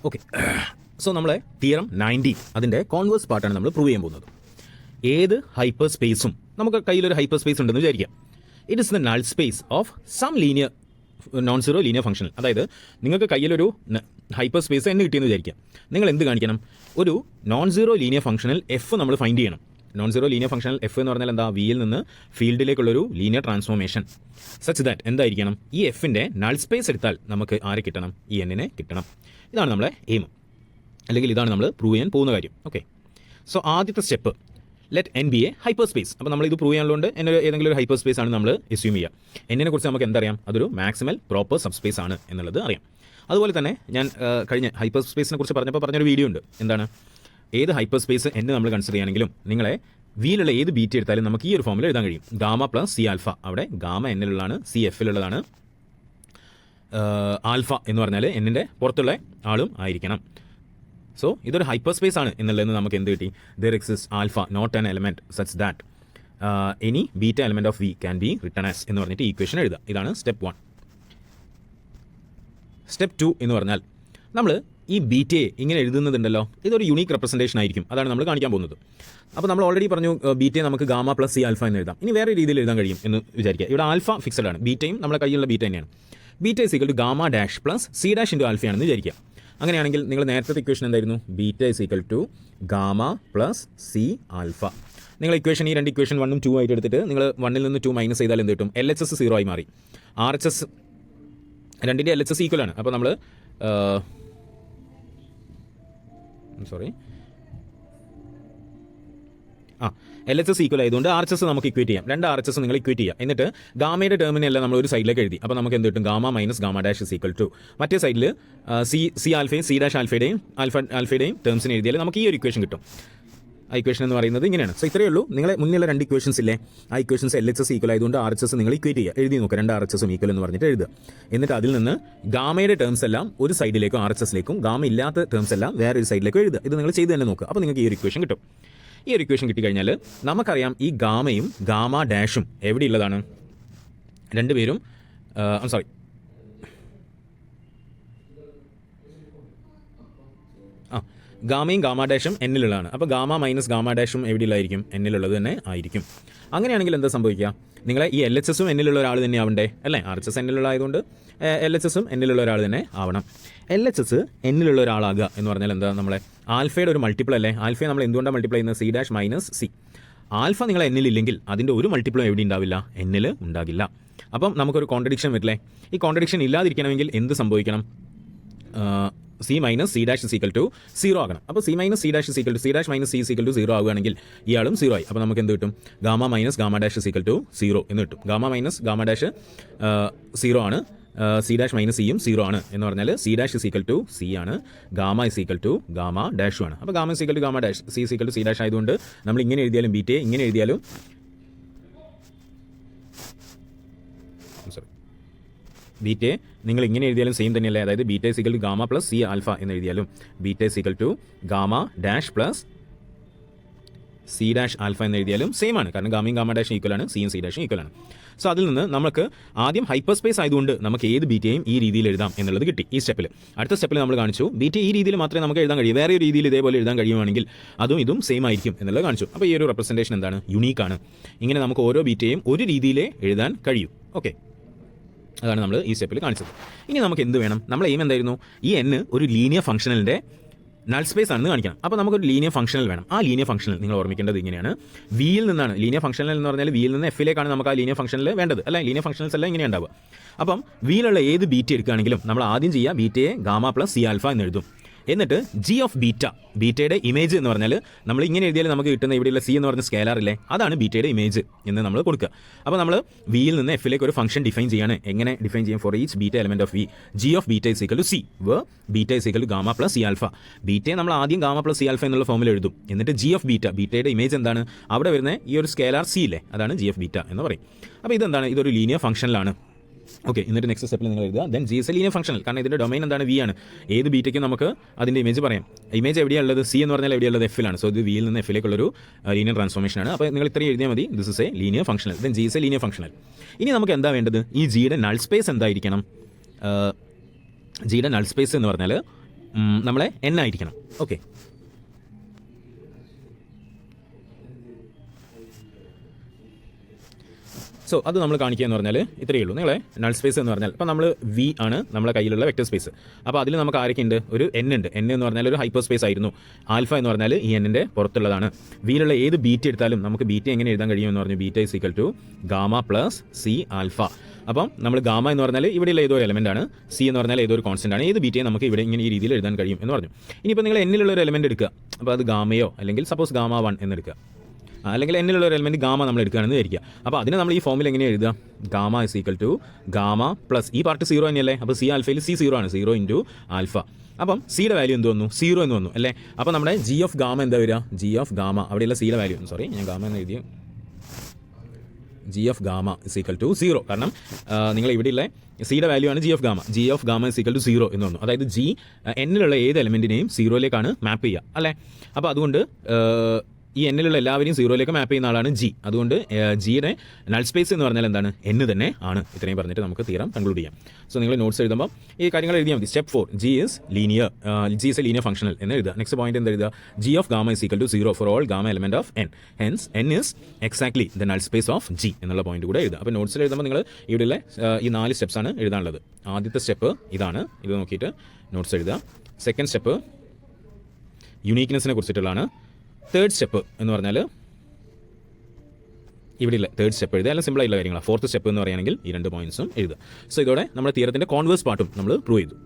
Okay, so നമ്മളെ theorem 19 അതിൻ്റെ converse പാർട്ടാണ് നമ്മൾ പ്രൂവ് ചെയ്യാൻ പോകുന്നത്. ഏത് ഹൈപ്പർ സ്പേസും, നമുക്ക് കയ്യിലൊരു ഹൈപ്പർ സ്പേസ് ഉണ്ടെന്ന് വിചാരിക്കാം. It is the null space of some linear non zero linear functional. അതായത് നിങ്ങൾക്ക് കയ്യിലൊരു ഹൈപ്പർ സ്പേസ് എന്ന് കിട്ടിയെന്ന് വിചാരിക്കാം. നിങ്ങൾ എന്ത് കാണിക്കണം? ഒരു non zero linear functional F നമ്മൾ ഫൈൻഡ് ചെയ്യണം. Non zero linear functional F എന്ന് പറഞ്ഞാൽ എന്താ? വിയിൽ നിന്ന് ഫീൽഡിലേക്കുള്ളൊരു ലീനിയർ ട്രാൻസ്ഫോർമേഷൻ സച്ച് ദാറ്റ് എന്തായിരിക്കണം? ഈ എഫിൻ്റെ നൾ സ്പേസ് എടുത്താൽ നമുക്ക് ആരെ കിട്ടണം? ഈ എന്നിനെ കിട്ടണം. ഇതാണ് നമ്മളെ എയിം, അല്ലെങ്കിൽ ഇതാണ് നമ്മൾ പ്രൂവ് ചെയ്യാൻ പോകുന്ന കാര്യം. ഓക്കെ, സോ ആദ്യത്തെ step, let N B A hyper space. അപ്പോൾ നമ്മൾ ഇത് പ്രൂവ് ചെയ്യാനുള്ളതുകൊണ്ട് എന്നൊരു ഏതെങ്കിലും ഒരു ഹൈപ്പർ സ്പേസ് ആണ് നമ്മൾ എസ്യൂം ചെയ്യുക. എന്നിനെ കുറിച്ച് നമുക്ക് എന്തറിയാം? അതൊരു മാക്സിമൽ പ്രോപ്പർ സബ് സ്പേസ് ആണ് എന്നുള്ളത് അറിയാം. അതുപോലെ തന്നെ ഞാൻ കഴിഞ്ഞ ഹൈപ്പർ സ്പേസിനെ കുറിച്ച് പറഞ്ഞൊരു വീഡിയോ ഉണ്ട്. എന്താണ്? ഏത് ഹൈപ്പർ സ്പേസ് എന്ന് നമ്മൾ കൺസിഡർ ചെയ്യുകയാണെങ്കിലും നിങ്ങളെ വിയിലുള്ള ഏത് ബീറ്റ് എടുത്താലും നമുക്ക് ഈ ഒരു ഫോമിൽ എഴുതാൻ കഴിയും. Gamma plus C alpha. അവിടെ ഗാമ എന്നിലുള്ളതാണ്, സി എഫിലുള്ളതാണ്, ആൽഫ എന്ന് പറഞ്ഞാൽ എന്നിൻ്റെ പുറത്തുള്ള ആളും ആയിരിക്കണം. സോ ഇതൊരു ഹൈപ്പർ സ്പേസ് ആണ് എന്നുള്ളതെന്ന് നമുക്ക് എന്ത് കിട്ടി? There exist alpha not an element such that any beta element of V can be written as എന്ന് പറഞ്ഞിട്ട് ഈക്വേഷൻ എഴുതുക. ഇതാണ് സ്റ്റെപ്പ് 1. സ്റ്റെപ്പ് 2 എന്ന് പറഞ്ഞാൽ നമ്മൾ ഈ ബീറ്റയെ ഇങ്ങനെ എഴുതുന്നതുണ്ടല്ലോ, ഇതൊരു യുണീക്ക് റെപ്രസെൻറ്റേഷൻ ആയിരിക്കും. അതാണ് നമ്മൾ കാണിക്കാൻ പോകുന്നത്. അപ്പോൾ നമ്മൾ ഓൾറെഡി പറഞ്ഞു ബീറ്റയെ നമുക്ക് ഗാമ പ്ലസ് സി ആൽഫ എന്ന് എഴുതാം. ഇനി വേറെ രീതിയിൽ എഴുതാൻ കഴിയും എന്ന് വിചാരിക്കുക. ഇവിടെ ആൽഫ ഫിക്സഡ് ആണ്, ബീറ്റയും നമ്മുടെ കയ്യിലുള്ള ബീറ്റ തന്നെയാണ്. Beta is equal to gamma dash plus C dash into ആൽഫയാണെന്ന് വിചാരിക്കുക. അങ്ങനെയാണെങ്കിൽ നിങ്ങൾ നേരത്തെ ഇക്വേഷൻ എന്തായിരുന്നു? Beta is equal to gamma plus C ആൽഫ. നിങ്ങൾ ഇക്വേഷൻ ഈ രണ്ട് ഇക്വേഷൻ 1ഉം 2 ആയിട്ട് എടുത്തിട്ട് നിങ്ങൾ 1ൽ നിന്ന് 2 മൈനസ് ചെയ്താൽ എന്ത് കിട്ടും? എൽ എച്ച് എസ് 0 ആയി മാറി. ആർ എച്ച് എസ് രണ്ടിൻ്റെ എൽ എച്ച് എസ് ഈക്വൽ ആണ്. അപ്പോൾ നമ്മൾ എൽ എച്ച് എസ് ഈക്വൽ ആയതുകൊണ്ട് ആർ എച്ച് എസ് നമുക്ക് ഇക്വേറ്റ് ചെയ്യാം. രണ്ട് ആർ എച്ച് എസ് നിങ്ങൾ ഇക്വേറ്റ് ചെയ്യുക. എന്നിട്ട് ഗാമയുടെ ടേമിനെല്ലാം നമ്മൾ ഒരു സൈഡിലേക്ക് എഴുതി. അപ്പോൾ നമുക്ക് എന്ത് കിട്ടും? Gamma minus gamma dash is equal to മറ്റേ സൈഡിൽ സി ആൽഫയും സി ഡാഷ് ആൽഫയുടെയും ടേംസിനെ എഴുതിയാൽ നമുക്ക് ഈ ഒരു ഇക്വേഷൻ കിട്ടും. ആ ഇക്വേഷൻ എന്ന് പറയുന്നത് ഇങ്ങനെയാണ്. സോ ഇത്രയേ ഉള്ളൂ. നിങ്ങളെ മുന്നിലുള്ള രണ്ട് ഇക്വേഷൻസ് ഇല്ലേ, ആ equations L H S equal ആയതുകൊണ്ട് ആർ എച്ച് എസ് നിങ്ങൾ ഇക്വേറ്റ് ചെയ്യുക. എഴുതി നോക്കുക, രണ്ട് ആർ എച്ച് എസും ഈക്വൽ എന്ന് പറഞ്ഞിട്ട് എഴുതുക. എന്നിട്ട് അതിൽ നിന്ന് ഗാമയുടെ ടേംസ് എല്ലാം ഒരു സൈഡിലേക്കും ആർ എച്ച് എസിലേക്കും ഗാമ ഇല്ലാത്ത ടേംസ് എല്ലാം വേറെ ഒരു സൈഡിലേക്കും എഴുതുക. ഇത് നിങ്ങൾ ചെയ്ത് തന്നെ നോക്കുക. അപ്പോൾ നിങ്ങൾക്ക് ഈ ഒരു ഇക്വേഷൻ കിട്ടും. ഈ ഒരു ഇക്വേഷൻ കിട്ടിക്കഴിഞ്ഞാൽ നമുക്കറിയാം ഈ ഗാമയും ഗാമ ഡാഷും എവിടെയുള്ളതാണ്? രണ്ടുപേരും ഗാമയും ഗാമ ഡാഷും എന്നിലുള്ളതാണ്. അപ്പോൾ ഗാമ മൈനസ് ഗാമ ഡാഷും എവിടെയുള്ളതായിരിക്കും? എന്നിലുള്ളത് തന്നെ ആയിരിക്കും. അങ്ങനെയാണെങ്കിൽ എന്താ സംഭവിക്കുക? നിങ്ങളെ ഈ എൽ എച്ച് എസും എന്നിലുള്ള ഒരാൾ തന്നെ ആവണ്ടേ അല്ലേ? ആർ എച്ച് എസ് എന്നിലുള്ള ആയതുകൊണ്ട് എൽ എച്ച് എസും എന്നിലുള്ള ഒരാൾ തന്നെ ആവണം. എൽ എച്ച് എസ് എന്നിലുള്ള ഒരാളാകുക എന്ന് പറഞ്ഞാൽ എന്താ? നമ്മളെ ആൽഫയുടെ ഒരു മൾട്ടിപ്പിൾ അല്ലേ? ആൽഫയെ നമ്മൾ എന്തുകൊണ്ടാണ് മൾട്ടിപ്ലൈ ചെയ്യുന്നത്? C dash minus C. ആൽഫ നിങ്ങൾ എന്നിലില്ലെങ്കിൽ അതിൻ്റെ ഒരു മൾട്ടിപ്പിളും എവിടെ ഉണ്ടാവില്ല? എന്നിൽ ഉണ്ടാകില്ല. അപ്പം നമുക്കൊരു കോൺട്രഡിക്ഷൻ വരില്ലേ? ഈ കോൺട്രഡിക്ഷൻ ഇല്ലാതിരിക്കണമെങ്കിൽ എന്ത് സംഭവിക്കണം? C minus C dash is equal to 0 ആകണം. അപ്പോൾ C minus C dash is equal to C dash minus C is equal to 0 ആവുകയാണെങ്കിൽ ഇയാളും 0 ആയി. അപ്പോൾ നമുക്ക് എന്ത് കിട്ടും? Gamma minus gamma dash is equal to 0 എന്ന് കിട്ടും. ഗാമ മൈനസ് ഗാമ ഡാഷ് 0 ആണ്, സി ഡാഷ് മൈനസ് സിയും 0 ആണ്. എന്ന് പറഞ്ഞാൽ C dash is equal to C ആണ്, gamma is equal to gamma ഡാഷും ആണ്. അപ്പോൾ gamma is equal to gamma dash, C is equal to C dash ആയതുകൊണ്ട് നമ്മൾ ഇങ്ങനെ എഴുതിയാലും ബീറ്റയെ ഇങ്ങനെ എഴുതിയാലും ബീറ്റയെ നിങ്ങൾ ഇങ്ങനെ എഴുതിയാലും സെയിം തന്നെയല്ലേ? അതായത് beta is equal to gamma plus C alpha എന്ന് എഴുതിയാലും beta is equal to gamma dash plus C dash alpha എന്ന് എഴുതിയാലും സെയിം ആണ്. കാരണം ഗാമയും ഗാമ ഡാഷും ഈക്വൽ ആണ്, സിയും സി ഡാഷും ഈക്വൽ ആണ്. സോ അതിൽ നിന്ന് നമുക്ക് ആദ്യം ഹൈപ്പർ സ്പേസ് ആയതുകൊണ്ട് നമുക്ക് ഏത് ബീറ്റയും ഈ രീതിയിൽ എഴുതാം എന്നുള്ളത് കിട്ടി ഈ സ്റ്റെപ്പിൽ. അടുത്ത സ്റ്റെപ്പിൽ നമ്മൾ കാണിച്ചു ബീറ്റ ഈ രീതിയിൽ മാത്രമേ നമുക്ക് എഴുതാൻ കഴിയൂ. വേറെ ഒരു രീതിയിൽ ഇതേപോലെ എഴുതാൻ കഴിയുവാണെങ്കിൽ അതും ഇതും സെയിം ആയിരിക്കും എന്നുള്ളത് കാണിച്ചു. അപ്പോൾ ഈ ഒരു റെപ്രസെൻറ്റേഷൻ എന്താണ്? യുണീക്കാണ്. ഇങ്ങനെ നമുക്ക് ഓരോ ബീറ്റയും ഒരു രീതിയിലേ എഴുതാൻ കഴിയും. ഓക്കെ, അതാണ് നമ്മൾ ഈ സ്റ്റെപ്പിൽ കാണിച്ചത്. ഇനി നമുക്ക് എന്ത് വേണം? നമ്മൾ എയിം എന്തായിരുന്നു? ഈ n ഒരു ലീനിയർ ഫംഗ്ഷനലിൻ്റെ നൾ സ്പേസ് ആണെന്ന് കാണിക്കണം. അപ്പോൾ നമുക്കൊരു ലീനിയർ ഫംഗ്ഷനൽ വേണം. ആ ലീനിയർ ഫംഗ്ഷനൽ നിങ്ങൾ ഓർമ്മിക്കേണ്ടത് ഇങ്ങനെയാണ്. വിയിൽ നിന്നാണ് ലീനിയർ ഫംഗ്ഷനൽ എന്ന് പറഞ്ഞാൽ വിയിൽ നിന്ന് എഫിലേക്കാണ് നമുക്ക് ആ ലീനിയർ ഫംഗ്ഷനിൽ വേണ്ടത് അല്ല? ലീനിയർ ഫംഗ്ഷനൽസ് എല്ലാം ഇങ്ങനെ ഉണ്ടാവുക. അപ്പം വിയിലുള്ള ഏത് ബീറ്റ് എടുക്കുകയാണെങ്കിലും നമ്മൾ ആദ്യം ചെയ്യുക ബീറ്റയെ ഗാമ പ്ലസ് സി ആൽഫ എന്ന് എഴുതും. എന്നിട്ട് ജി ഓഫ് ബീറ്റ, ബീറ്റയുടെ ഇമേജ് എന്ന് പറഞ്ഞാൽ നമ്മൾ ഇങ്ങനെ എഴുതിയാൽ നമുക്ക് കിട്ടുന്ന ഇവിടെയുള്ള സി എന്ന് പറഞ്ഞ സ്കേലാർ ഇല്ലേ, അതാണ് ബീറ്റയുടെ ഇമേജ് എന്ന് നമ്മൾ കൊടുക്കുക. അപ്പോൾ നമ്മൾ വിയിൽ നിന്ന് എഫിലേക്ക് ഒരു ഫംഗ്ഷൻ ഡിഫൈൻ ചെയ്യാണ്. എങ്ങനെ ഡിഫൈൻ ചെയ്യും? For each beta element of V, G of beta is equal to C, beta is equal to gamma plus C ആൽഫ. ബീറ്റയെ നമ്മൾ ആദ്യം ഗാമ പ്ലസ് സി ആൽഫ എന്നുള്ള ഫോമിൽ എഴുതും. എന്നിട്ട് ജി ഓഫ് ബീറ്റ, ബീറ്റയുടെ ഇമേജ് എന്താണ്? അവിടെ വരുന്ന ഈ ഒരു സ്കേലാർ സി ഇല്ലേ, അതാണ് ജി ഓഫ് ബീറ്റ എന്ന് പറയും. അപ്പോൾ ഇതെന്താണ്? ഇതൊരു ലീനിയർ ഫംഗ്ഷനിലാണ്. ഓക്കെ, എന്നിട്ട് നെക്സ്റ്റ് സ്റ്റെപ്പിൽ നിങ്ങൾ എഴുതുക then G is a linear functional. കാരണം ഇതിൻ്റെ ഡൊമൈൻ എന്താണ്? വി ആണ്. ഏത് ബീറ്റയ്ക്കും നമുക്ക് അതിൻ്റെ ഇമേജ് പറയാം. ഇമേജ് എവിടെയാണ് ഉള്ളത്? സി എന്ന് പറഞ്ഞാൽ എവിടെയുള്ളത്? എഫിലാണ്. സോ ഇത് വിയിൽ നിന്ന് എഫിലേക്കുള്ളൊരു ലീനിയർ ട്രാൻസ്ഫോർമേഷൻ ആണ്. അപ്പോൾ നിങ്ങൾ ഇത്രയും എഴുതിയാൽ മതി. This is a linear functional. Then G is a linear functional. ഇനി നമുക്ക് എന്താ വേണ്ടത്? ഈ ജിയുടെ നൾ സ്പേസ് എന്തായിരിക്കണം? ജിയുടെ നൾ സ്പേസ് എന്ന് പറഞ്ഞാൽ നമ്മളെ n ആയിരിക്കണം. ഓക്കെ, സോ അത് നമ്മൾ കാണിക്കുക എന്ന് പറഞ്ഞാൽ ഇത്രയേ ഉള്ളൂ. നിങ്ങളെ നൾ സ്പേസ് എന്ന് പറഞ്ഞാൽ ഇപ്പോൾ നമ്മൾ വി ആണ് നമ്മുടെ കയ്യിലുള്ള വെക്ടർ സ്പേസ്. അപ്പോൾ അതിൽ നമുക്ക് ആരൊക്കെ ഉണ്ട്? ഒരു n ഉണ്ട്. n എന്ന് പറഞ്ഞാൽ ഒരു ഹൈപ്പർ സ്പേസ് ആയിരുന്നു. ആൽഫ എന്ന് പറഞ്ഞാൽ ഈ n-ന്റെ പുറത്തുള്ളതാണ്. വിയിലുള്ള ഏത് ബീറ്റ് എടുത്താലും നമുക്ക് ബീറ്റ് എങ്ങനെ എഴുതാൻ കഴിയുമെന്ന് പറഞ്ഞു, beta is equal to gamma plus C alpha. അപ്പം നമ്മൾ ഗാമ എന്ന് പറഞ്ഞാൽ ഇവിടെയുള്ള ഏതോ ഒരു എലമെന്റ് ആണ്, സി എന്ന് പറഞ്ഞാൽ ഏതോ ഒരു കോൺസ്റ്റന്റ് ആണ്. ഏത് ബീറ്റയെ നമുക്ക് ഇവിടെ ഇങ്ങനെ ഈ രീതിയിൽ എഴുതാൻ കഴിയും എന്ന് പറഞ്ഞു. ഇനിയിപ്പോൾ നിങ്ങൾ എന്നിലുള്ള ഒരു എലമെന്റ് എടുക്കുക, അപ്പോൾ അത് ഗാമയോ അല്ലെങ്കിൽ സപ്പോസ് ഗാമ 1 എന്ന് എടുക്കുക, അല്ലെങ്കിൽ എന്നിലുള്ള ഒരു എലമെന്റ് ഗാമ നമ്മൾ എടുക്കുകയാണെന്ന് വിചാരിക്കുക. അപ്പോൾ അതിനെ നമ്മൾ ഈ ഫോമിൽ എങ്ങനെ എഴുതുക? Gamma is equal to gamma plus ഈ പാർട്ട് 0 തന്നെയല്ലേ, അപ്പോൾ സി ആൽഫയിൽ സി 0 ആണ്, 0 ഇൻറ്റു ആൽഫ. അപ്പം സിയുടെ വാല്യൂ എന്ത് വന്നു? 0 എന്ന് വന്നു അല്ലേ. അപ്പോൾ നമ്മുടെ ജി ഓഫ് ഗാമ എന്താ വരിക? ജി ഓഫ് ഗാമ അവിടെയുള്ള സിയുടെ വാല്യൂ, സോറി ഞാൻ ഗാമ എന്ന് എഴുതിയ G of gamma is equal to 0. കാരണം നിങ്ങൾ ഇവിടെയുള്ള സിയുടെ വാല്യൂ ആണ് G of gamma. G of gamma is equal to 0 എന്ന് വന്നു. അതായത് ജി എന്നിലുള്ള ഏത് എലമെന്റിനെയും 0യിലേക്കാണ് മാപ്പ് ചെയ്യുക അല്ലേ. അപ്പോൾ അതുകൊണ്ട് ഈ എന്നിലുള്ള എല്ലാവരെയും 0യിലേക്ക് മാപ്പ് ചെയ്യുന്ന ആളാണ് ജി. അതുകൊണ്ട് ജിയുടെ നൾ സ്പേസ് എന്ന് പറഞ്ഞാൽ എന്താണ്? n തന്നെ ആണ്. ഇത്രയും പറഞ്ഞിട്ട് നമുക്ക് തീരം കൺക്ലൂഡ് ചെയ്യാം. സോ നിങ്ങൾ നോട്ട്സ് എഴുതുമ്പോൾ ഈ കാര്യങ്ങൾ എഴുതിയാൽ മതി. Step 4, G is linear, G is a linear functional എന്ന് എഴുതുക. നെക്സ്റ്റ് പോയിന്റ് എന്ത് എഴുതുക? G of gamma is equal to 0 for all gamma element of n. Hence n is exactly the null space of G എന്നുള്ള point കൂടെ എഴുതുക. അപ്പോൾ നോട്ട്സിൽ എഴുതുമ്പോൾ നിങ്ങൾ ഇവിടെയുള്ള ഈ 4 സ്റ്റെപ്സ് ആണ് എഴുതാനുള്ളത്. ആദ്യത്തെ സ്റ്റെപ്പ് ഇതാണ്, ഇത് നോക്കിയിട്ട് നോട്ട്സ് എഴുതുക. സെക്കൻഡ് സ്റ്റെപ്പ് യുണീക്നെസ്സിനെ കുറിച്ചിട്ടുള്ളതാണ്. തേർഡ് സ്റ്റെപ്പ് എന്ന് പറഞ്ഞാൽ ഇവിടെയുള്ള തേർഡ് സ്റ്റെപ്പ് എഴുതുക. എല്ലാം സിമ്പിൾ ആയിട്ടുള്ള കാര്യങ്ങളാണ്. ഫോർത്ത് സ്റ്റെപ്പ് എന്ന് പറയുകയാണെങ്കിൽ ഈ 2 പോയിന്റ്സും എഴുതുക. സോ ഇതോടെ നമ്മുടെ തിയറത്തിൻ്റെ കോൺവേഴ്സ് പാർട്ടും നമ്മൾ പ്രൂവ് ചെയ്തു.